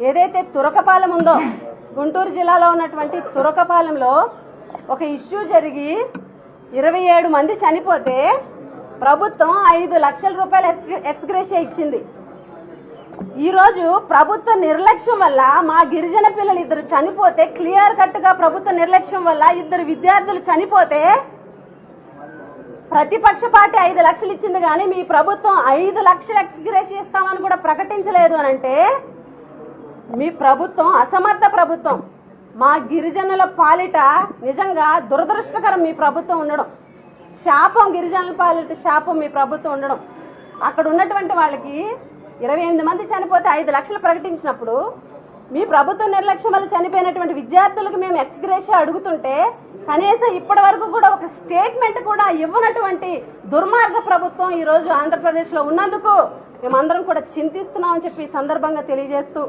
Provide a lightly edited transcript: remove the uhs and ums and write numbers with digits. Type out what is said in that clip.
ఏదైతే తురకపాలెం ఉందో గుంటూరు జిల్లాలో ఉన్నటువంటి తురకపాలెంలో ఒక ఇష్యూ జరిగి 27 మంది చనిపోతే ప్రభుత్వం 5 లక్షల రూపాయలు ఎక్స్గ్రేషియా ఇచ్చింది. ఈరోజు ప్రభుత్వ నిర్లక్ష్యం వల్ల మా గిరిజన పిల్లలు 2 చనిపోతే, క్లియర్ కట్ గా ప్రభుత్వ నిర్లక్ష్యం వల్ల 2 విద్యార్థులు చనిపోతే ప్రతిపక్ష పార్టీ 5 లక్షలు ఇచ్చింది కానీ మీ ప్రభుత్వం 5 లక్షలు ఎక్స్గ్రేషియా ఇస్తామని కూడా ప్రకటించలేదు అని అంటే మీ ప్రభుత్వం అసమర్థ ప్రభుత్వం. మా గిరిజనుల పాలిట నిజంగా దురదృష్టకరం మీ ప్రభుత్వం ఉండడం. శాపం, గిరిజనుల పాలిట శాపం మీ ప్రభుత్వం ఉండడం. అక్కడ ఉన్నటువంటి వాళ్ళకి 28 మంది చనిపోతే 5 లక్షలు ప్రకటించినప్పుడు మీ ప్రభుత్వ నిర్లక్ష్యం వల్ల చనిపోయినటువంటి విద్యార్థులకు మేము ఎక్స్గ్రేషియా అడుగుతుంటే కనీసం ఇప్పటి వరకు కూడా ఒక స్టేట్మెంట్ కూడా ఇవ్వనటువంటి దుర్మార్గ ప్రభుత్వం ఈరోజు ఆంధ్రప్రదేశ్లో ఉన్నందుకు మేమందరం కూడా చింతిస్తున్నామని చెప్పి ఈ సందర్భంగా తెలియజేస్తూ